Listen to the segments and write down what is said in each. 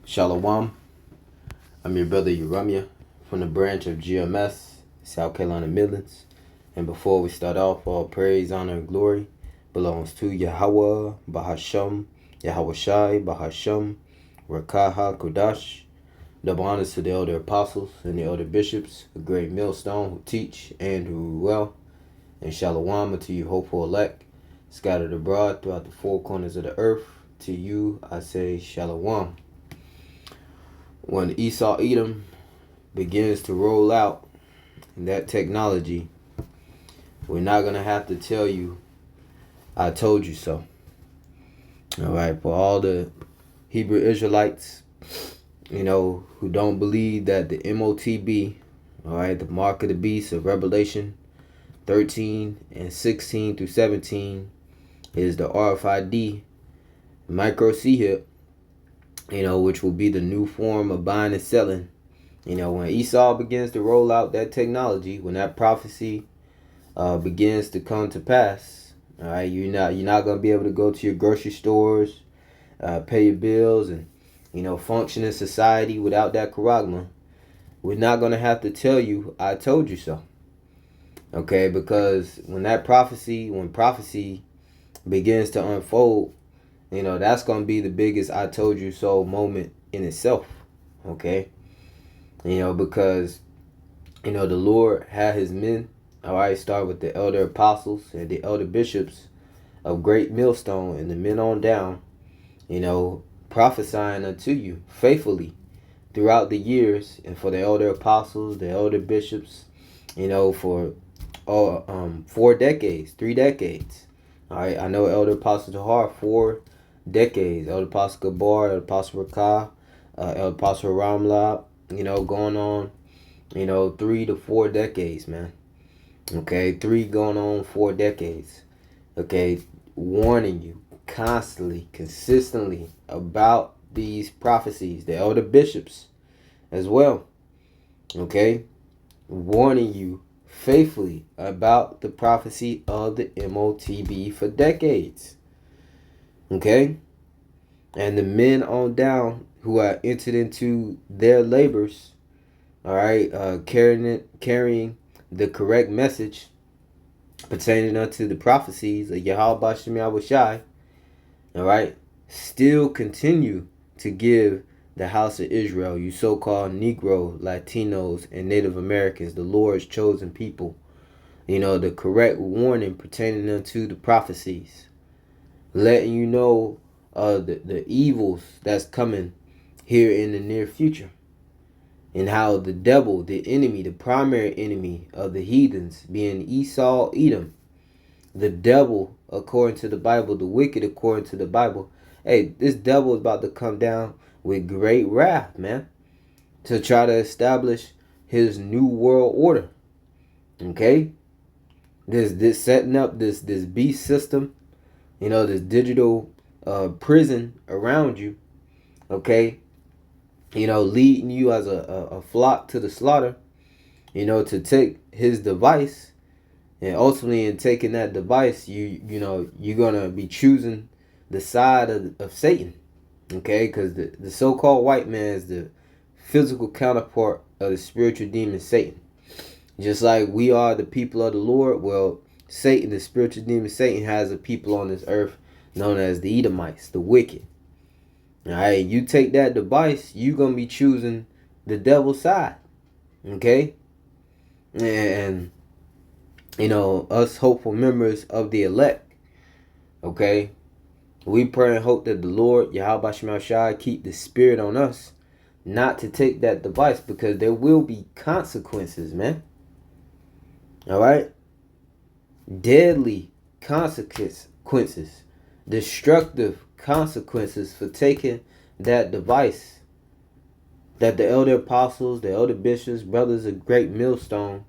Shalawam. I'm your brother Yahawah from the branch of GMS, South Carolina Midlands. And before we start off, all praise, honor, and glory belongs to Yahawah, Bahasham, Yahawashi, Bahasham, Rawchaa, HaQadash. Double honors to the elder apostles and the elder bishops, a great millstone who teach and who rule well. And Shalawam unto you, hopeful elect, scattered abroad throughout the four corners of the earth. To you I say Shalawam. When Esau Edom begins to roll out that technology, we're not going to have to tell you, I told you so. All right, for all the Hebrew Israelites, who don't believe that the MOTB, all right, the mark of the beast of Revelation 13 and 16 through 17 is the RFID micro C-hip, which will be the new form of buying and selling. When Esau begins to roll out that technology, when that prophecy begins to come to pass, all right, you're not gonna be able to go to your grocery stores, pay your bills, and function in society without that charagma. We're not gonna have to tell you, I told you so. Okay, because when prophecy begins to unfold, that's going to be the biggest I told you so moment in itself. Okay. Because, the Lord had his men, all right, start with the elder apostles and the elder bishops of great millstone and the men on down, prophesying unto you faithfully throughout the years, and for the elder apostles, the elder bishops, for 4 decades, 3 decades. All right, I know Elder Apostle Tahar 4 decades. Elder Apostle Gabar, Elder Apostle Rawchaa, Elder Apostle Ramla, going on, 3 to 4 decades, man. Okay, 3 going on 4 decades. Okay, warning you constantly, consistently about these prophecies. The elder bishops as well. Okay, warning you faithfully about the prophecy of the MOTB for decades. Okay? And the men on down who are entered into their labors, all right, carrying the correct message pertaining unto the prophecies of Yahawashi, all right, still continue to give the house of Israel, you so-called Negro, Latinos, and Native Americans, the Lord's chosen people, the correct warning pertaining unto the prophecies, letting you know the evils that's coming here in the near future, and how the devil, the enemy, the primary enemy of the heathens, being Esau, Edom, the devil, according to the Bible, the wicked, according to the Bible, hey, this devil is about to come down with great wrath, man, to try to establish his new world order. Okay, this setting up this beast system, this digital prison around you. Okay, leading you as a flock to the slaughter. To take his device, and ultimately in taking that device, you're gonna be choosing the side of Satan. Okay, because the so-called white man is the physical counterpart of the spiritual demon Satan. Just like we are the people of the Lord, well, Satan, the spiritual demon Satan, has a people on this earth known as the Edomites, the wicked. All right, you take that device, you're going to be choosing the devil's side. Okay? And, us hopeful members of the elect, okay, we pray and hope that the Lord, Yahawah, keep the spirit on us not to take that device, because there will be consequences, man. All right? Deadly consequences. Destructive consequences for taking that device that the elder apostles, the elder bishops, brothers of great millstone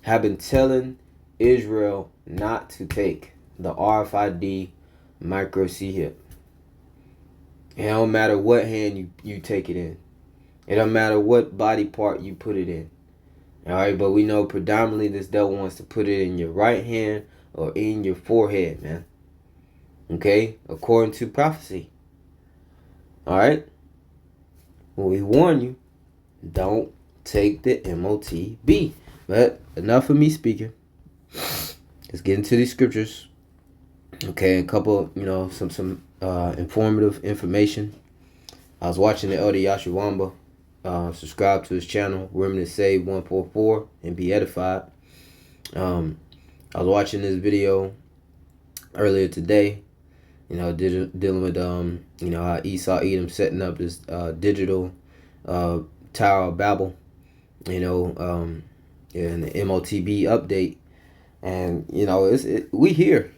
have been telling Israel not to take, the RFID micro C-hip. It don't matter what hand you take it in. It don't matter what body part you put it in. Alright, but we know predominantly this devil wants to put it in your right hand or in your forehead, man. Okay? According to prophecy. Alright? when we warn you, don't take the MOTB. But enough of me speaking. Let's get into these scriptures. Okay, a couple, some informative information. I was watching the elder Yasharahla. Subscribe to his channel, Remnant Save 144, and be edified. I was watching this video earlier today, dealing with how Esau Edom setting up this digital Tower of Babel, and the MOTB update, and we here,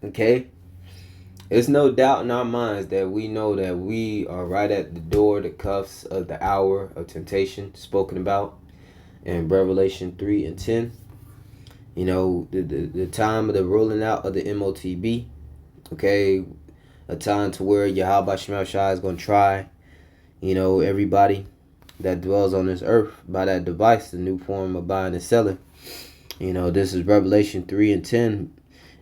okay. There's no doubt in our minds that we know that we are right at the door, the cuffs of the hour of temptation spoken about in Revelation 3 and 10. The time of the rolling out of the MOTB. Okay, a time to where Yahawashi is going to try, everybody that dwells on this earth by that device, the new form of buying and selling. This is Revelation 3 and 10.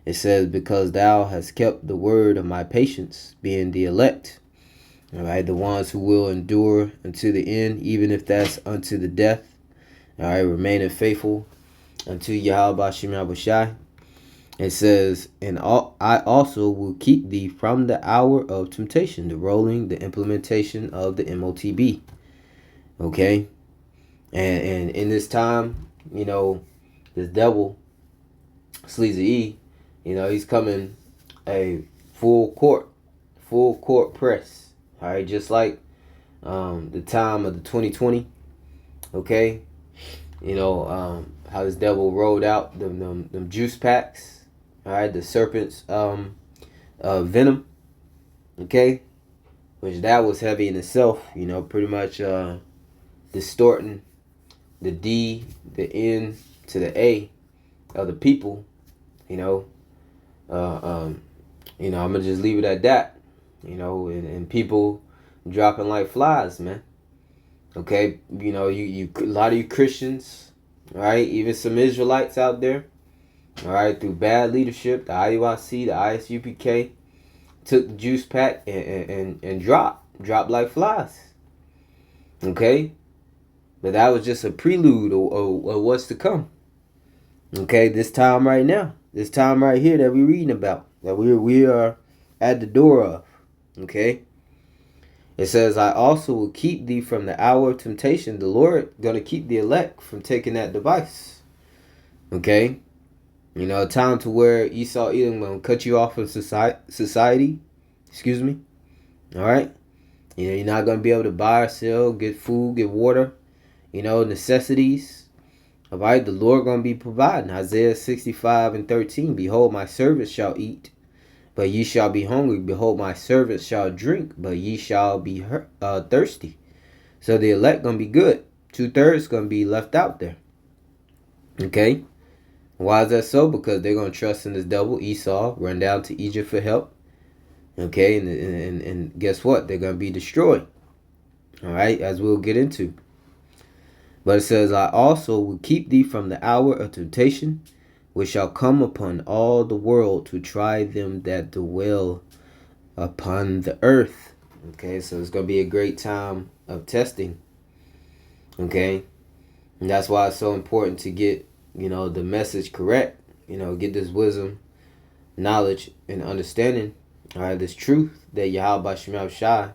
It says, because thou hast kept the word of my patience, being the elect, all right, the ones who will endure unto the end, even if that's unto the death, all right, remaining faithful unto Yahawashi. It says, and I also will keep thee from the hour of temptation, the rolling, the implementation of the MOTB. Okay? And in this time, this devil, Sleazy, he's coming a full court press. All right, just like the time of the 2020. Okay? How this devil rolled out them juice packs. All right, the serpent's venom. Okay? Which that was heavy in itself, pretty much distorting the D, the N to the A of the people, I'm gonna just leave it at that, and people dropping like flies, man. Okay, you a lot of you Christians, all right, even some Israelites out there, all right, through bad leadership, the IUIC, the ISUPK, took the juice pack and dropped like flies. Okay, but that was just a prelude of what's to come. Okay, this time right now, this time right here that we're reading about, that we are at the door of. Okay, it says, I also will keep thee from the hour of temptation. The Lord gonna keep the elect from taking that device. Okay, a time to where Esau Edom gonna cut you off from society. Excuse me. All right, you're not gonna be able to buy or sell, get food, get water. Necessities. All right, the Lord going to be providing. Isaiah 65 and 13. Behold, my servants shall eat, but ye shall be hungry. Behold, my servants shall drink, but ye shall be thirsty. So the elect going to be good. 2/3 going to be left out there. Okay. Why is that so? Because they're going to trust in this devil, Esau, run down to Egypt for help. Okay. And guess what? They're going to be destroyed. All right. As we'll get into. But it says, I also will keep thee from the hour of temptation, which shall come upon all the world to try them that dwell upon the earth. Okay, so it's going to be a great time of testing. Okay, and that's why it's so important to get, the message correct. Get this wisdom, knowledge, and understanding. All right, this truth that Yahawashi,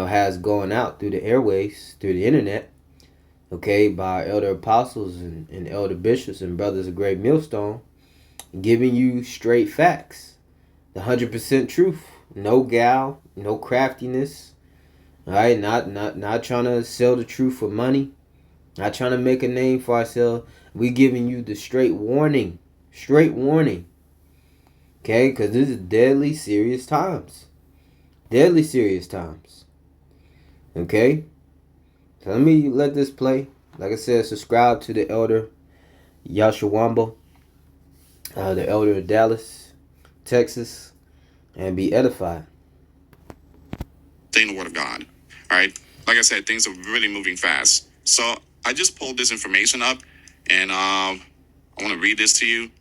has going out through the airways, through the internet. Okay, by elder apostles and elder bishops and brothers of great millstone, giving you straight facts, the 100% truth, no gal, no craftiness. All right, not trying to sell the truth for money, not trying to make a name for ourselves. We giving you the straight warning. Okay, because this is deadly serious times. Okay. So let me let this play. Like I said, subscribe to the elder Yasharahla, the elder of Dallas, Texas, and be edified. In the Word of God. All right. Like I said, things are really moving fast. So I just pulled this information up, and I want to read this to you.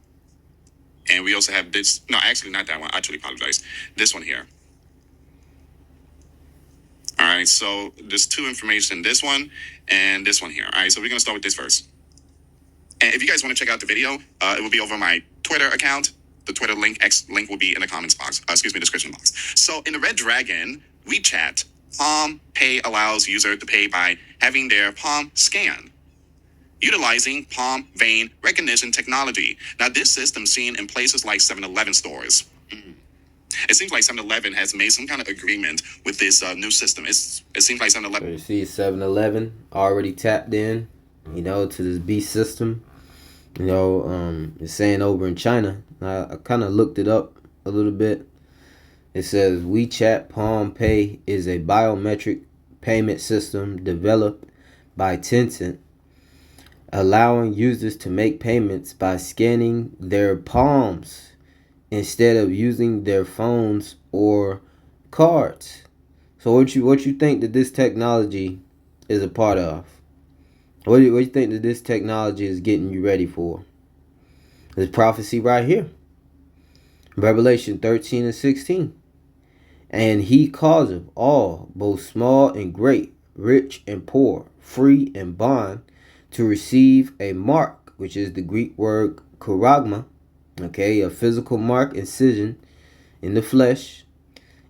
And we also have this. No, actually, not that one. I actually apologize. This one here. All right. right, so there's two information, this one and this one here. All right, so we're going to start with this first. And if you guys want to check out the video, it will be over my Twitter account. The Twitter link will be in the comments box, description box. So in the Red Dragon WeChat, Palm Pay allows user to pay by having their palm scanned, utilizing palm vein recognition technology. Now, this system seen in places like 7-Eleven stores. It seems like 7-Eleven has made some kind of agreement with this new system. It seems like 7-Eleven. You see 7-Eleven already tapped in, to this beast system. It's saying over in China. I kind of looked it up a little bit. It says WeChat Palm Pay is a biometric payment system developed by Tencent, allowing users to make payments by scanning their palms instead of using their phones or cards. So what you think that this technology is a part of? What do you think that this technology is getting you ready for? This prophecy right here. Revelation 13 and 16. And he causeth all, both small and great, rich and poor, free and bond, to receive a mark, which is the Greek word charagma, a physical mark, incision in the flesh,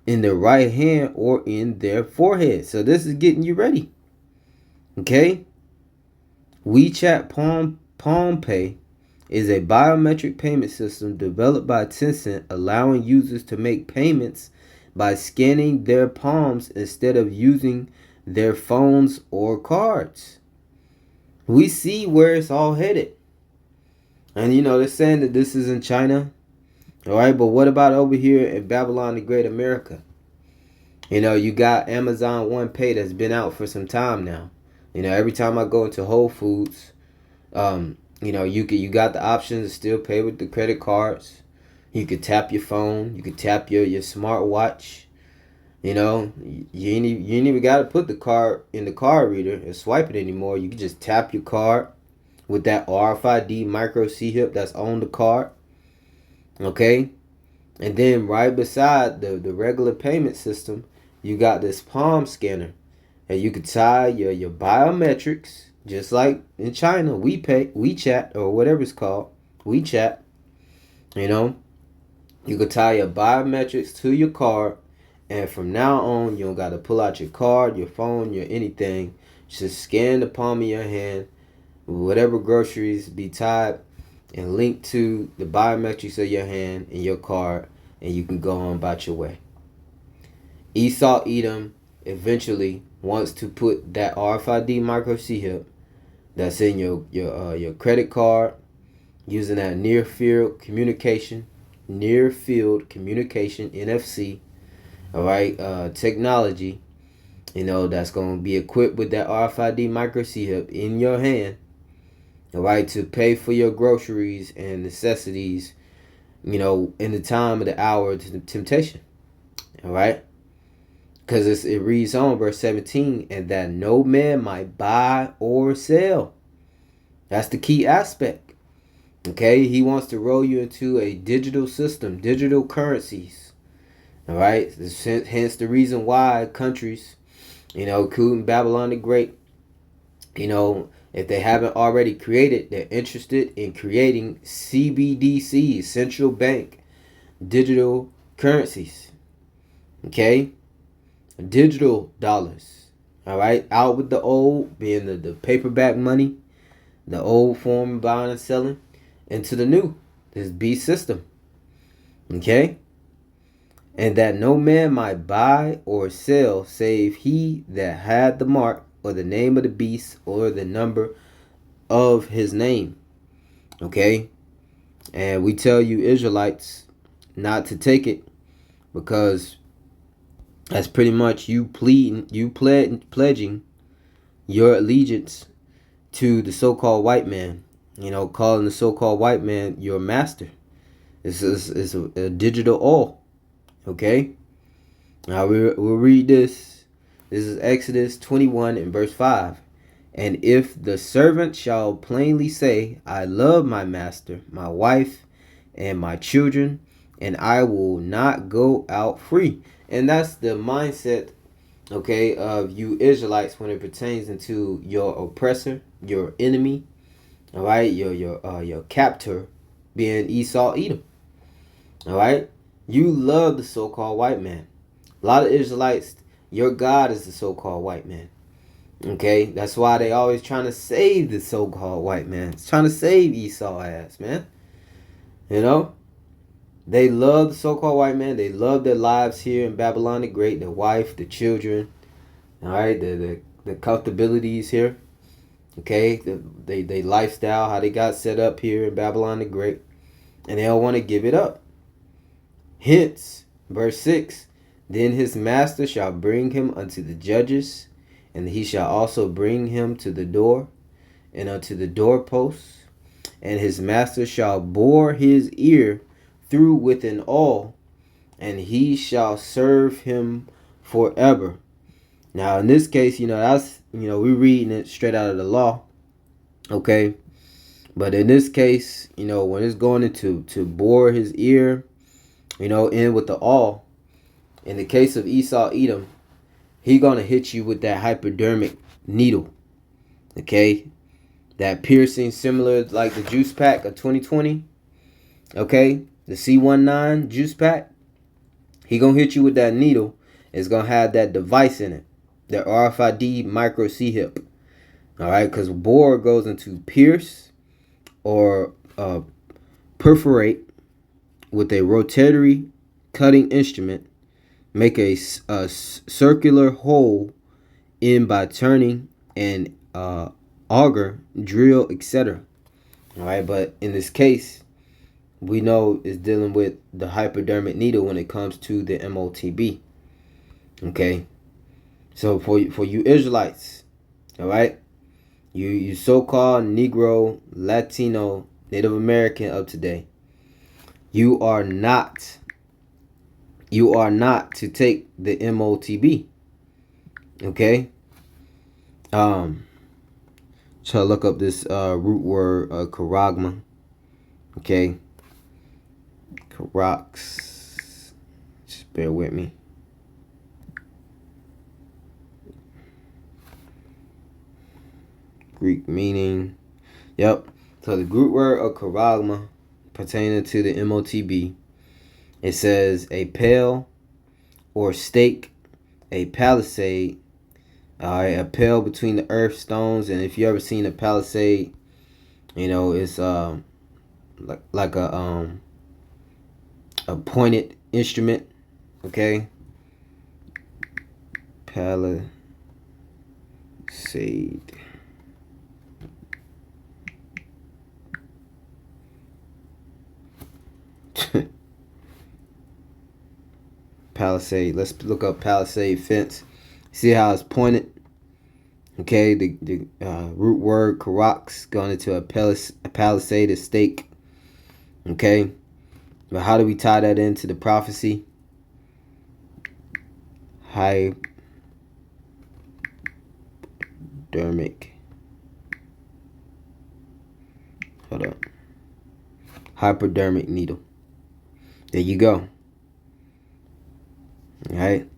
in their right hand or in their forehead. So this is getting you ready. WeChat Palm Pay is a biometric payment system developed by Tencent, allowing users to make payments by scanning their palms instead of using their phones or cards. We see where it's all headed. And they're saying that this is in China. Alright, but what about over here in Babylon the Great America? You got Amazon One Pay that's been out for some time now. Every time I go into Whole Foods, you got the option to still pay with the credit cards. You could tap your phone. You could tap your smartwatch. You ain't even got to put the card in the card reader and swipe it anymore. You can just tap your card with that RFID micro C-hip that's on the card. And then right beside the regular payment system, you got this palm scanner. And you could tie your biometrics, just like in China, WeChat, or whatever it's called, WeChat. You could tie your biometrics to your card, and from now on, you don't got to pull out your card, your phone, your anything. Just scan the palm of your hand, whatever groceries be tied and linked to the biometrics of your hand and your card, and you can go on about your way. Esau Edom eventually wants to put that RFID micro C-hip that's in your credit card, using that near field communication NFC, technology, that's going to be equipped with that RFID micro C-hip in your hand, to pay for your groceries and necessities, in the time of the hour of temptation. Because it reads on verse 17, and that no man might buy or sell. That's the key aspect. He wants to roll you into a digital system, digital currencies. Hence the reason why countries, including Babylon the Great, if they haven't already created, they're interested in creating CBDCs, central bank digital currencies. Digital dollars. Out with the old, being the paperback money, the old form of buying and selling, into the new, this beast system. And that no man might buy or sell save he that had the mark or the name of the beast or the number of his name. And we tell you Israelites not to take it, because that's pretty much you pledging your allegiance to the so-called white man. Calling the so-called white man your master. This is a digital oil. Now we'll read this. This is Exodus 21 and verse 5. And if the servant shall plainly say, I love my master, my wife, and my children, and I will not go out free. And that's the mindset okay, of you Israelites when it pertains into your oppressor, your enemy, all right, your captor being Esau Edom. All right, you love the so-called white man. A lot of Israelites, your God is the so-called white man. Okay, that's why they always trying to save the so-called white man. It's trying to save Esau ass, man. You know, they love the so-called white man. They love their lives here in Babylon the Great, their wife, the children. All right, the comfortabilities here. Okay, they lifestyle, how they got set up here in Babylon the Great, and they don't want to give it up. Hence, verse 6, then his master shall bring him unto the judges, and he shall also bring him to the door, and unto the doorposts, and his master shall bore his ear through with an awl, and he shall serve him forever. Now, in this case, that's, we're reading it straight out of the law, okay? But in this case, when it's going into to bore his ear, in with the awl, in the case of Esau Edom, he gonna hit you with that hypodermic needle, okay? That piercing, similar like the juice pack of 2020, okay? The C19 juice pack, he gonna hit you with that needle. It's gonna have that device in it, the RFID micro C-hip, all right? Because bore goes into pierce or perforate with a rotatory cutting instrument, make a circular hole in by turning an auger, drill, etc. All right, but in this case, we know it's dealing with the hypodermic needle when it comes to the MOTB. Okay, so for you Israelites, all right, you so-called Negro, Latino, Native American of today, you are not to take the MOTB. Okay. Try to look up this root word charagma. Okay. Charax. Just bear with me. Greek meaning. Yep. So the root word of charagma pertaining to the MOTB, it says a pale or stake, a palisade, a pale between the earth stones. And if you ever seen a palisade, it's like a pointed instrument. Okay, palisade. Palisade. Let's look up palisade fence. See how it's pointed? Okay, the root word karax going into a palisade, a stake. Okay, but how do we tie that into the prophecy? Hypodermic. Hold up. Hypodermic needle. There you go. All right.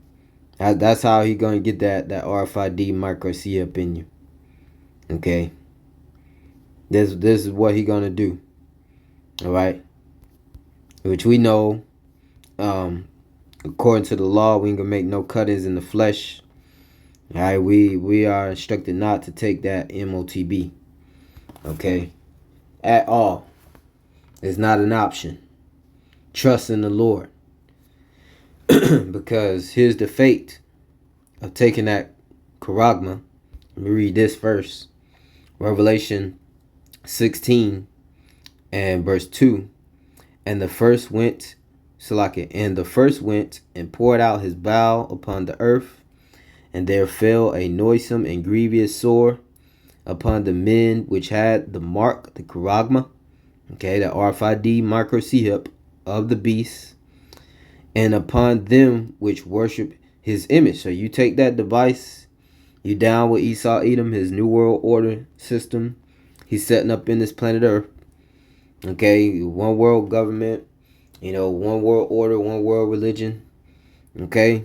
That's how he gonna get that RFID micro C up in you. Okay. This is what he gonna do. All right. Which we know, according to the law, we ain't gonna make no cuttings in the flesh. All right. We are instructed not to take that MOTB. Okay. At all. It's not an option. Trust in the Lord. Because here's the fate of taking that charagma. Let me read this verse. Revelation 16 and verse 2. And the first went and poured out his bowl upon the earth, and there fell a noisome and grievous sore upon the men which had the mark, the charagma, okay, the RFID micro C-hip of the beast, and upon them which worship his image. So you take that device, you down with Esau Edom, his new world order system he's setting up in this planet Earth. Okay, one world government, one world order, one world religion. Okay,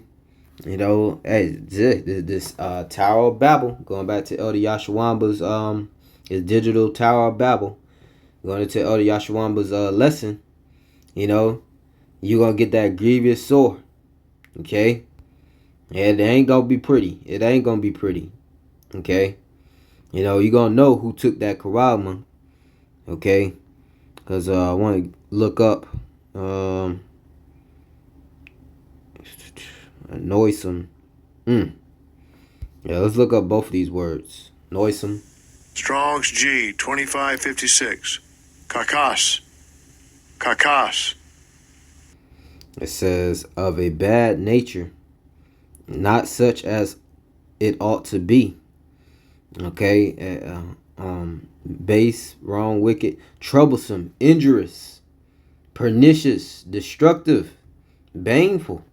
You know, hey, this Tower of Babel, going back to Elder Yashawamba's his digital Tower of Babel, going into Elder Yashawamba's lesson, you know, you're gonna get that grievous sore. Okay? And it ain't gonna be pretty. It ain't gonna be pretty. Okay? You know, you're gonna know who took that karama. Okay? Because I want to look up noisome. Yeah, let's look up both of these words. Noisome. Strong's G 2556. Kakas. Kakas. It says, of a bad nature, not such as it ought to be. Okay? Base, wrong, wicked, troublesome, injurious, pernicious, destructive, baneful.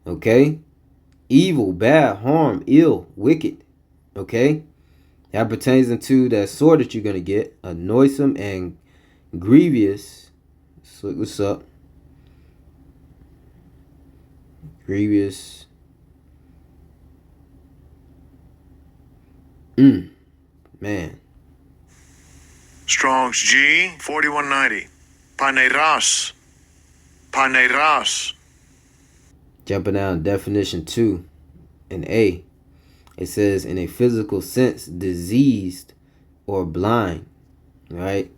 Okay? Evil, bad, harm, ill, wicked. Okay? That pertains into that sword that you're going to get. A noisome and grievous. So what's up? Grievous. Man. Strong's G 4190. Paneras. Paneras. Jumping down definition 2 in A. It says in a physical sense, diseased or blind. Right?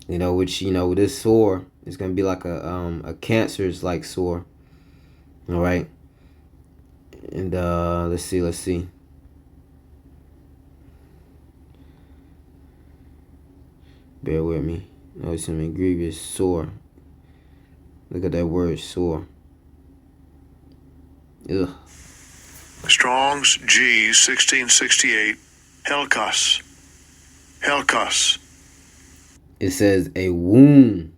You know, which, you know, this sore is going to be like a cancer's like sore. All right. And let's see. Bear with me. Notice some grievous sore. Look at that word, sore. Ugh. Strong's G 1668. Helkas. Helkas. It says a wound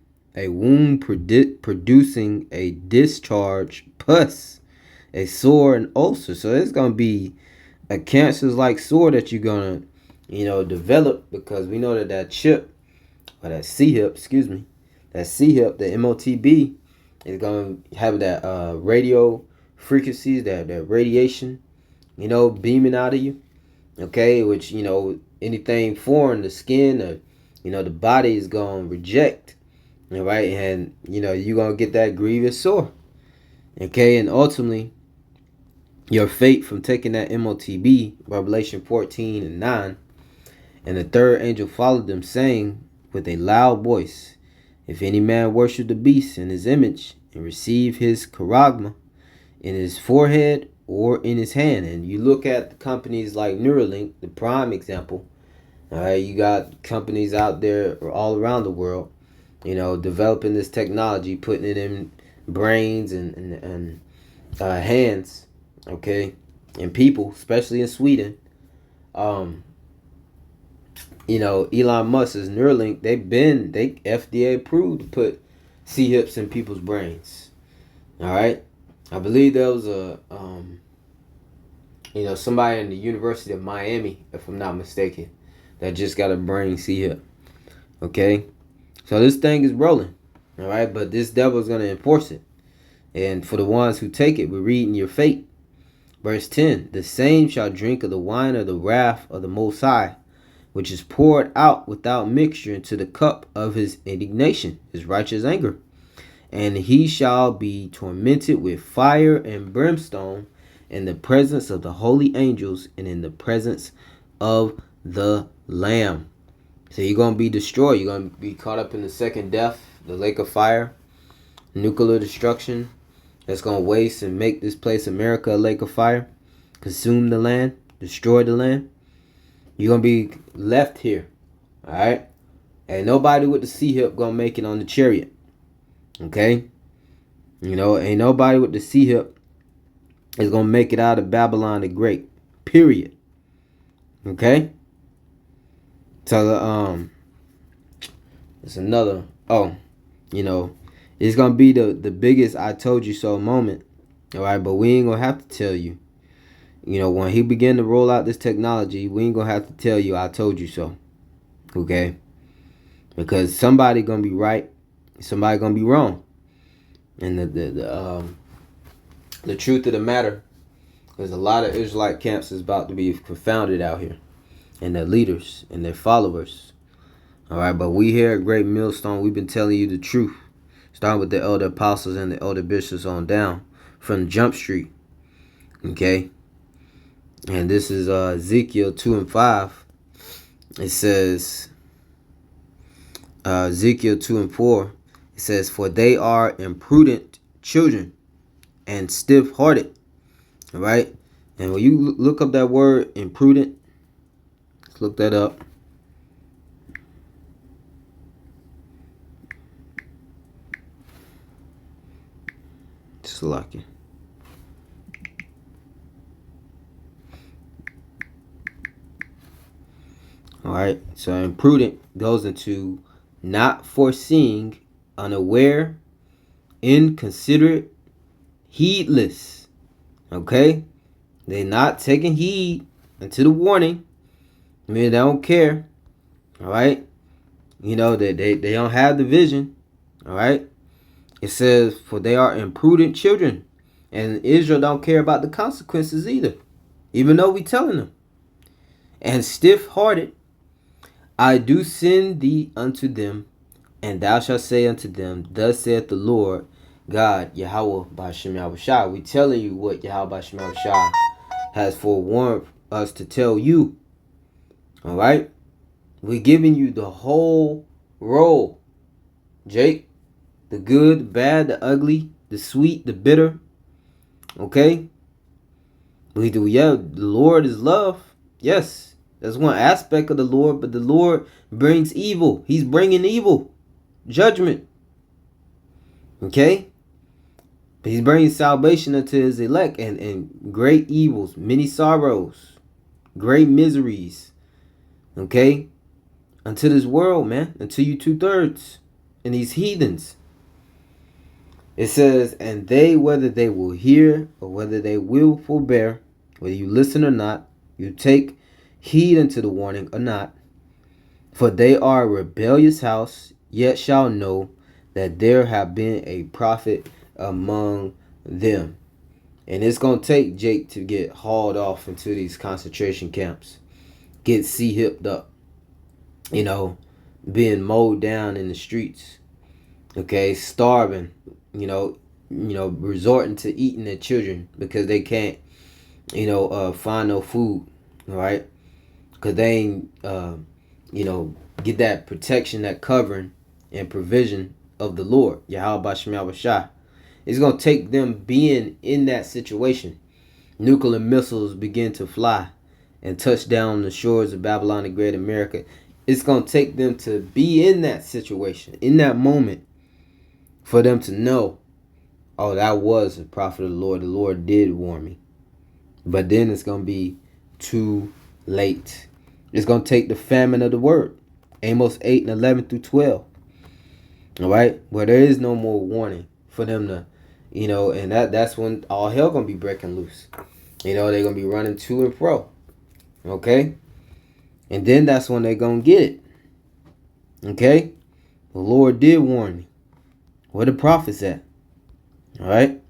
producing a discharge, pus, a sore, and ulcer. So it's gonna be a cancer-like sore that you're gonna, you know, develop, because we know that chip, or that C-hip, that C-hip, the MOTB, is gonna have that radio frequencies, that radiation, you know, beaming out of you. Okay, which, you know, anything foreign, the skin, or, you know, the body is gonna reject. All right, and, you know, you're gonna get that grievous sore. Okay, and ultimately, your fate from taking that MOTB, Revelation 14:9, and the third angel followed them, saying with a loud voice, if any man worship the beast in his image, and receive his charagma in his forehead or in his hand. And you look at the companies like Neuralink, the prime example. All right, you got companies out there all around the world, you know, developing this technology, putting it in brains and hands, okay, and people, especially in Sweden. You know, Elon Musk's Neuralink, they FDA approved to put C-hips in people's brains. All right, I believe there was a you know, somebody in the University of Miami, if I'm not mistaken, that just got a brain C-hip. Okay, so this thing is rolling. All right, but this devil is going to enforce it. And for the ones who take it, we're reading your fate. Verse 10, the same shall drink of the wine of the wrath of the Most High, which is poured out without mixture into the cup of his indignation, his righteous anger. And he shall be tormented with fire and brimstone in the presence of the holy angels and in the presence of the Lamb. So you're going to be destroyed. You're going to be caught up in the second death, the lake of fire, nuclear destruction that's going to waste and make this place, America, a lake of fire, consume the land, destroy the land. You're going to be left here. All right? And nobody with the C-hip going to make it on the chariot. Okay? You know, ain't nobody with the C-hip is going to make it out of Babylon the Great. Period. Okay? So, it's another, you know, it's going to be the biggest I told you so moment. All right? But we ain't going to have to tell you. You know, when he began to roll out this technology, we ain't going to have to tell you I told you so. Okay? Because somebody going to be right. Somebody going to be wrong. And the truth of the matter There's a lot of Israelite camps that's about to be confounded out here, and their leaders and their followers. All right, but we here at Great Millstone, we've been telling you the truth, starting with the elder apostles and the elder bishops on down from Jump Street. Okay, and this is Ezekiel 2:5. It says, Ezekiel 2:4. It says, "For they are imprudent children and stiff-hearted." All right, and when you look up that word imprudent, let's look that up. Just lucky. All right, so imprudent goes into not foreseeing, unaware, inconsiderate, heedless. Okay, they're not taking heed unto the warning. I mean, they don't care. All right, you know that they don't have the vision. All right, it says, "For they are imprudent children," and Israel don't care about the consequences either, even though we telling them. "And stiff-hearted, I do send thee unto them, and thou shalt say unto them, Thus saith the Lord God, Yahawah, Bahasham, Yahawashi." We telling you what Yahawah, Bahasham, Yahawashi has forewarned us to tell you. All right, we're giving you the whole roll, Jake. The good, the bad, the ugly, the sweet, the bitter. Okay, we do. Yeah, the Lord is love. Yes, that's one aspect of the Lord, but the Lord brings evil. He's bringing evil, judgment. Okay, but he's bringing salvation unto his elect, and great evils, many sorrows, great miseries. Okay, unto this world, man, unto you 2/3 and these heathens. It says, "And they, whether they will hear or whether they will forbear, whether you listen or not, you take heed unto the warning or not, for they are a rebellious house, yet shall know that there have been a prophet among them." And it's going to take Jake to get hauled off into these concentration camps, get hipped up, you know, being mowed down in the streets, okay, starving, you know, resorting to eating their children because they can't, find no food, all right, because they ain't, get that protection, that covering and provision of the Lord, Yahawah Bahasham Yahawashi. It's going to take them being in that situation. Nuclear missiles begin to fly and touch down on the shores of Babylon and Great America. It's going to take them to be in that situation, in that moment, for them to know, oh, that was a prophet of the Lord. The Lord did warn me. But then it's going to be too late. It's going to take the famine of the word. Amos 8:11-12. All right? Where there is no more warning for them to, and that's when all hell going to be breaking loose. They're going to be running to and fro. Okay? And then that's when they're going to get it. Okay? The Lord did warn me. Where the prophets at? All right?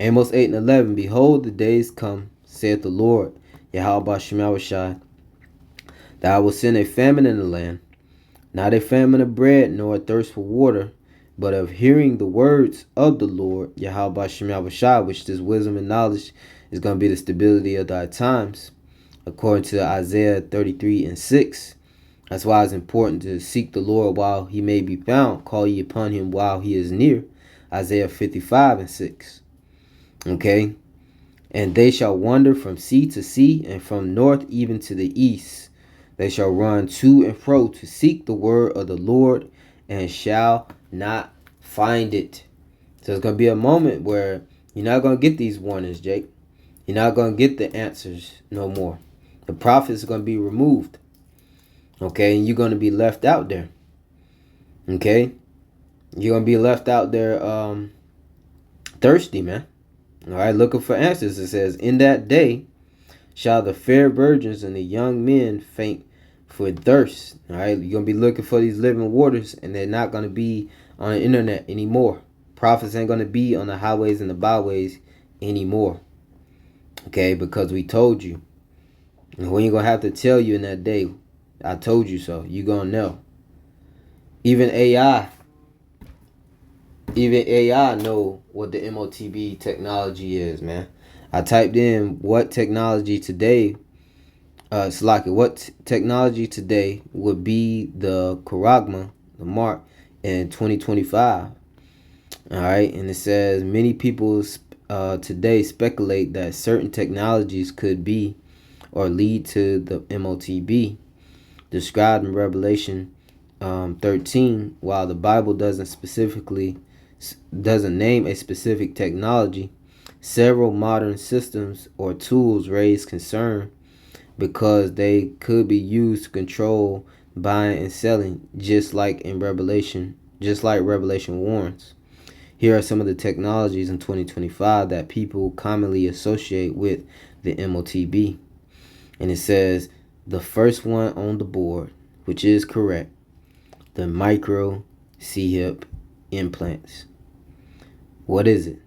Amos 8:11. "Behold, the days come, saith the Lord, Yahawah Bahasham Yahawashi, that I will send a famine in the land, not a famine of bread, nor a thirst for water, but of hearing the words of the Lord, Yahawah Bahasham Yahawashi," which this wisdom and knowledge is going to be the stability of thy times, according to Isaiah 33:6. That's why it's important to seek the Lord while he may be found. Call ye upon him while he is near. Isaiah 55:6. Okay? "And they shall wander from sea to sea, and from north even to the east. They shall run to and fro to seek the word of the Lord, and shall not find it." So it's going to be a moment where you're not going to get these warnings, Jake. You're not going to get the answers no more. The prophets are going to be removed. Okay? And you're going to be left out there. Okay? You're going to be left out there thirsty, man. All right? Looking for answers. It says, "In that day shall the fair virgins and the young men faint for thirst." All right? You're going to be looking for these living waters, and they're not going to be on the internet anymore. Prophets ain't going to be on the highways and the byways anymore. Okay, because we told you. And we ain't gonna have to tell you in that day, I told you so. You gonna know. Even AI know what the MOTB technology is, man. I typed in what technology today, what technology today would be the charagma, the mark, in 2025. All right, and it says many people today speculate that certain technologies could be or lead to the MOTB described in Revelation 13. While the Bible doesn't name a specific technology, several modern systems or tools raise concern because they could be used to control buying and selling, just like Revelation warns. Here are some of the technologies in 2025 that people commonly associate with the MOTB. And it says the first one on the board, which is correct, the micro C-hip implants. What is it?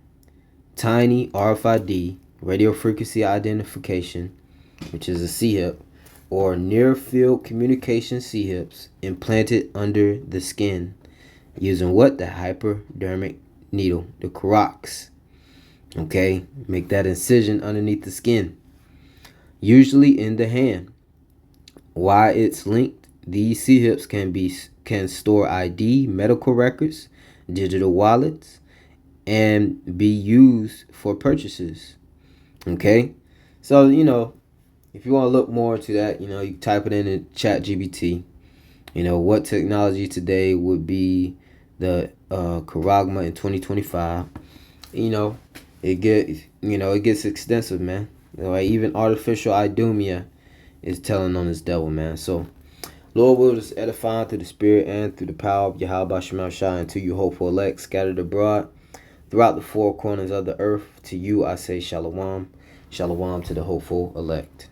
Tiny RFID, radio frequency identification, which is a C-hip, or near field communication C-hips implanted under the skin using what? The hypodermic needle, the Crocs. Okay, make that incision underneath the skin, usually in the hand. Why it's linked? These C-hips can store ID, medical records, digital wallets, and be used for purchases. Okay, so if you want to look more into that, you type it in chat GBT. What technology today would be the charagma in 2025. It gets extensive, man. Even artificial idumia is telling on this devil, man. So Lord will is edifying through the spirit and through the power of Yahawah and to you hopeful elect scattered abroad throughout the four corners of the earth. To you I say shalom. Shalom to the hopeful elect.